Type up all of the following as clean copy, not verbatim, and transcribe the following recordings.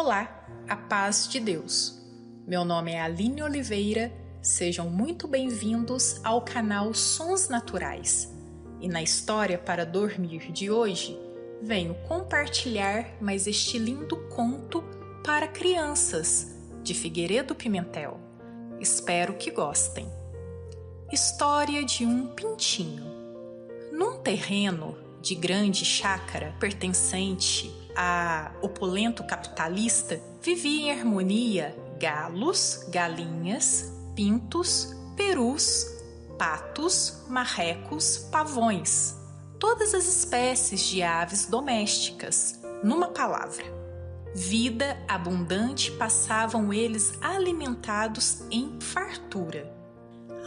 Olá, a paz de Deus. Meu nome é Aline Oliveira, sejam muito bem-vindos ao canal Sons Naturais. E na história para dormir de hoje, venho compartilhar mais este lindo conto para crianças, de Figueiredo Pimentel. Espero que gostem. História de um pintinho. Num terreno de grande chácara pertencente a opulento capitalista, vivia em harmonia galos, galinhas, pintos, perus, patos, marrecos, pavões, todas as espécies de aves domésticas. Numa palavra, vida abundante passavam eles alimentados em fartura.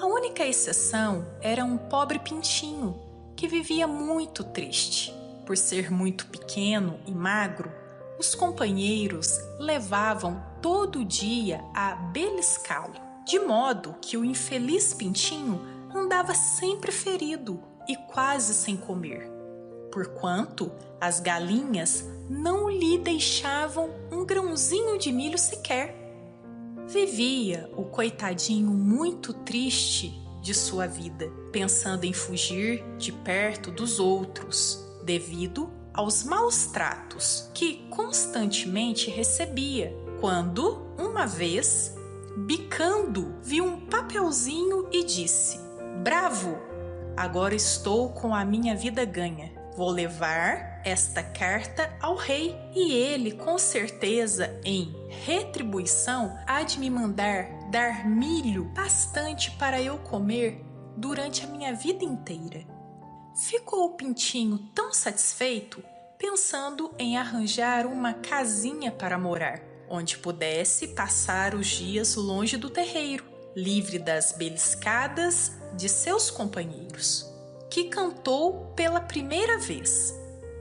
A única exceção era um pobre pintinho que vivia muito triste. Por ser muito pequeno e magro, os companheiros levavam todo dia a beliscá-lo, de modo que o infeliz pintinho andava sempre ferido e quase sem comer, porquanto as galinhas não lhe deixavam um grãozinho de milho sequer. Vivia o coitadinho muito triste de sua vida, pensando em fugir de perto dos outros, devido aos maus tratos que constantemente recebia, quando, uma vez, bicando, viu um papelzinho e disse: "Bravo! Agora estou com a minha vida ganha. Vou levar esta carta ao rei e ele, com certeza, em retribuição, há de me mandar dar milho bastante para eu comer durante a minha vida inteira." Ficou o pintinho tão satisfeito, pensando em arranjar uma casinha para morar, onde pudesse passar os dias longe do terreiro, livre das beliscadas de seus companheiros, que cantou pela primeira vez: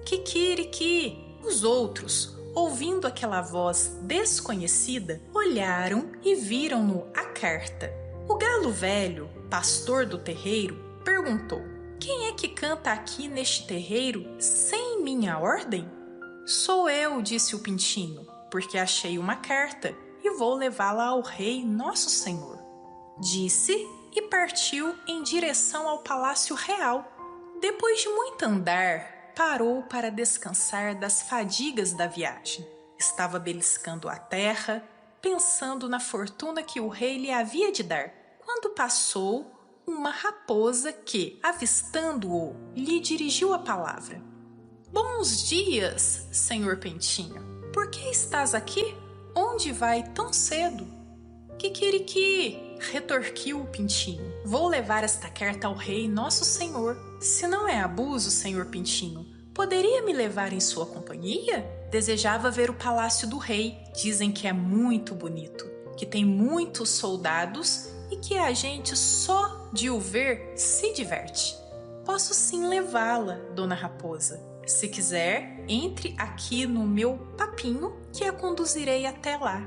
"Kikiriki!" Os outros, ouvindo aquela voz desconhecida, olharam e viram-no a carta. O galo velho, pastor do terreiro, perguntou: "Quem é que canta aqui neste terreiro sem minha ordem?" "Sou eu", disse o pintinho, "porque achei uma carta e vou levá-la ao rei nosso senhor." Disse e partiu em direção ao palácio real. Depois de muito andar, parou para descansar das fadigas da viagem. Estava beliscando a terra, pensando na fortuna que o rei lhe havia de dar, quando passou uma raposa que, avistando-o, lhe dirigiu a palavra. "Bons dias, senhor Pintinho. Por que estás aqui? Onde vai tão cedo?" "Kikiriki!" retorquiu o Pintinho. "Vou levar esta carta ao rei nosso senhor. Se não é abuso, senhor Pintinho, poderia me levar em sua companhia? Desejava ver o palácio do rei. Dizem que é muito bonito, que tem muitos soldados e que a gente só de o ver se diverte." "Posso sim levá-la, dona Raposa. Se quiser, entre aqui no meu papinho que a conduzirei até lá."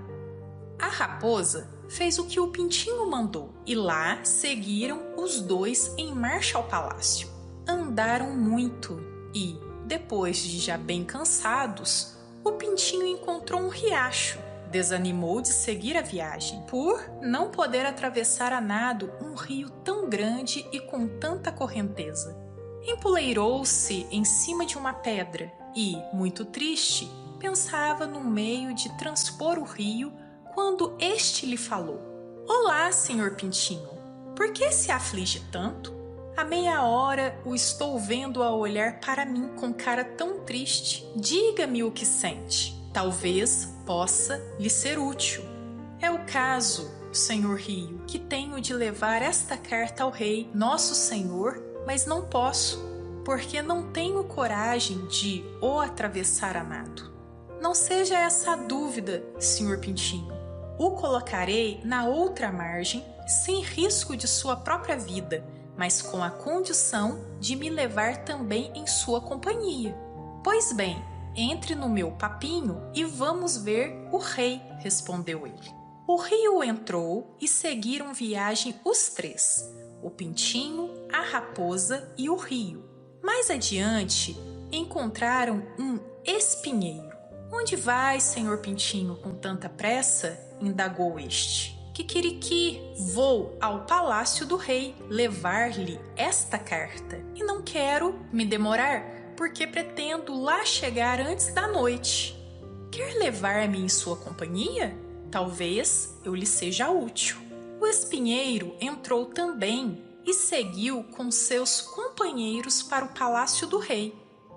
A raposa fez o que o pintinho mandou e lá seguiram os dois em marcha ao palácio. Andaram muito e, depois de já bem cansados, o pintinho encontrou um riacho. Desanimou de seguir a viagem, por não poder atravessar a nado um rio tão grande e com tanta correnteza. Empoleirou-se em cima de uma pedra e, muito triste, pensava no meio de transpor o rio quando este lhe falou: "Olá, senhor Pintinho, por que se aflige tanto? Há meia hora o estou vendo a olhar para mim com cara tão triste. Diga-me o que sente. Talvez possa lhe ser útil." "É o caso, senhor Rio, que tenho de levar esta carta ao rei, nosso senhor, mas não posso, porque não tenho coragem de o atravessar a nado." "Não seja essa a dúvida, senhor Pintinho. O colocarei na outra margem, sem risco de sua própria vida, mas com a condição de me levar também em sua companhia." "Pois bem, entre no meu papinho e vamos ver o rei", respondeu ele. O rio entrou e seguiram viagem os três: o pintinho, a raposa e o rio. Mais adiante, encontraram um espinheiro. Onde vai, senhor Pintinho, com tanta pressa? Indagou este. Kikiriki, vou ao palácio do rei levar-lhe esta carta. E não quero me demorar, porque pretendo lá chegar antes da noite. Quer levar-me em sua companhia? Talvez eu lhe seja útil. O espinheiro entrou também e seguiu com seus companheiros para o palácio do rei.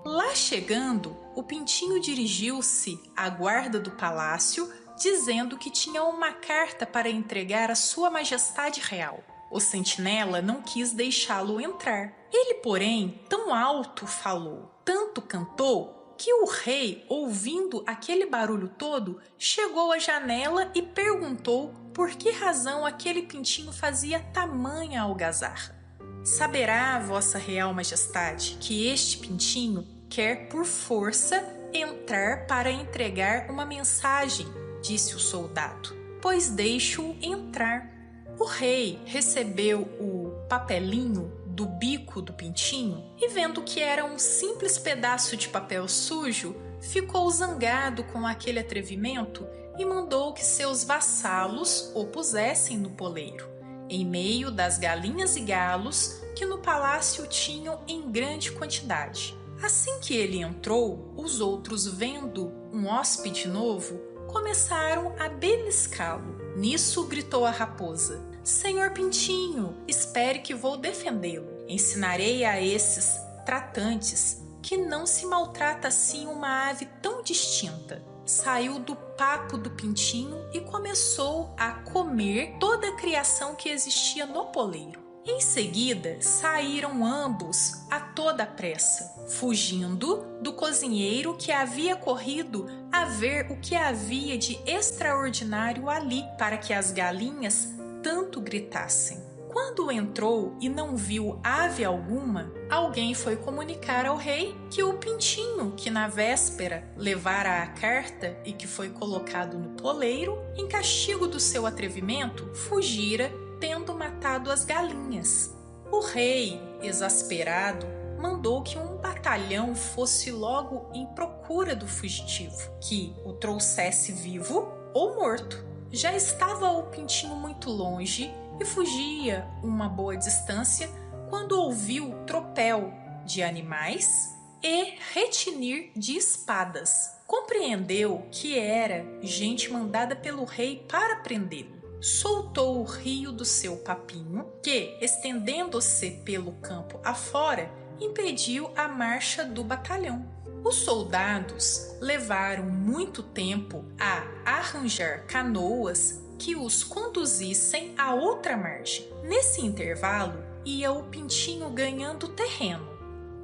Lá chegando, o Pintinho dirigiu-se à guarda do palácio, dizendo que tinha uma carta para entregar à sua majestade real. O sentinela não quis deixá-lo entrar. Ele, porém, tão alto falou, tanto cantou, que o rei, ouvindo aquele barulho todo, chegou à janela e perguntou por que razão aquele pintinho fazia tamanha algazarra. Saberá, vossa real majestade, que este pintinho quer por força entrar para entregar uma mensagem, disse o soldado. Pois deixe-o entrar. O rei recebeu o papelinho do bico do pintinho e, vendo que era um simples pedaço de papel sujo, ficou zangado com aquele atrevimento e mandou que seus vassalos o pusessem no poleiro, em meio das galinhas e galos que no palácio tinham em grande quantidade. Assim que ele entrou, os outros, vendo um hóspede novo, começaram a beliscá-lo. Nisso gritou a raposa: Senhor Pintinho, espere que vou defendê-lo. Ensinarei a esses tratantes que não se maltrata assim uma ave tão distinta. Saiu do papo do pintinho e começou a comer toda a criação que existia no poleiro. Em seguida, saíram ambos a toda pressa, fugindo do cozinheiro que havia corrido a ver o que havia de extraordinário ali para que as galinhas tanto gritassem. Quando entrou e não viu ave alguma, alguém foi comunicar ao rei que o pintinho, que na véspera levara a carta e que foi colocado no poleiro, em castigo do seu atrevimento, fugira, tendo matado as galinhas. O rei, exasperado, mandou que um batalhão fosse logo em procura do fugitivo, que o trouxesse vivo ou morto. Já estava o pintinho muito longe e fugia uma boa distância quando ouviu tropel de animais e retinir de espadas. Compreendeu que era gente mandada pelo rei para prendê-lo. Soltou o rio do seu papinho, que, estendendo-se pelo campo afora, impediu a marcha do batalhão. Os soldados levaram muito tempo a arranjar canoas que os conduzissem à outra margem. Nesse intervalo, ia o pintinho ganhando terreno.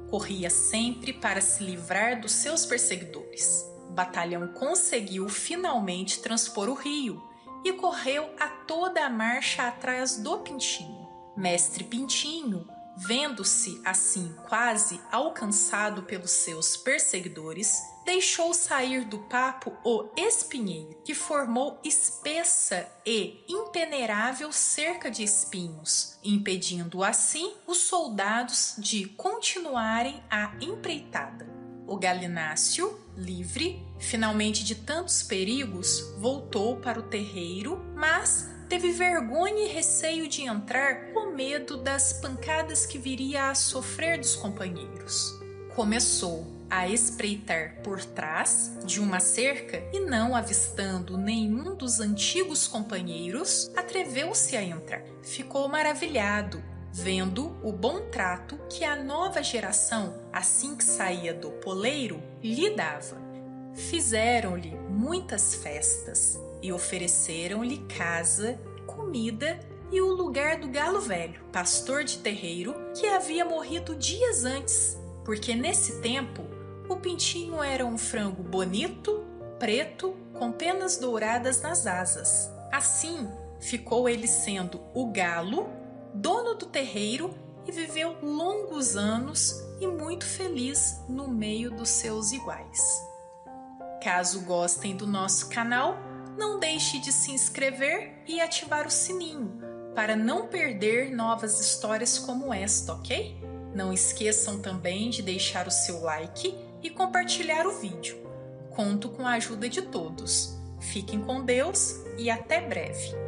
Corria sempre para se livrar dos seus perseguidores. O batalhão conseguiu finalmente transpor o rio e correu a toda a marcha atrás do pintinho. Mestre Pintinho, vendo-se assim quase alcançado pelos seus perseguidores, deixou sair do papo o espinheiro, que formou espessa e impenetrável cerca de espinhos, impedindo assim os soldados de continuarem a empreitada. O galináceo, livre, finalmente de tantos perigos, voltou para o terreiro, mas teve vergonha e receio de entrar com medo das pancadas que viria a sofrer dos companheiros. Começou a espreitar por trás de uma cerca e, não avistando nenhum dos antigos companheiros, atreveu-se a entrar. Ficou maravilhado, vendo o bom trato que a nova geração, assim que saía do poleiro, lhe dava. Fizeram-lhe muitas festas e ofereceram-lhe casa, comida e o lugar do galo velho, pastor de terreiro, que havia morrido dias antes, porque nesse tempo o pintinho era um frango bonito, preto, com penas douradas nas asas. Assim, ficou ele sendo o galo, dono do terreiro, e viveu longos anos e muito feliz no meio dos seus iguais. Caso gostem do nosso canal, não deixe de se inscrever e ativar o sininho para não perder novas histórias como esta, ok? Não esqueçam também de deixar o seu like e compartilhar o vídeo. Com conto com a ajuda de todos. Fiquem com Deus e até breve!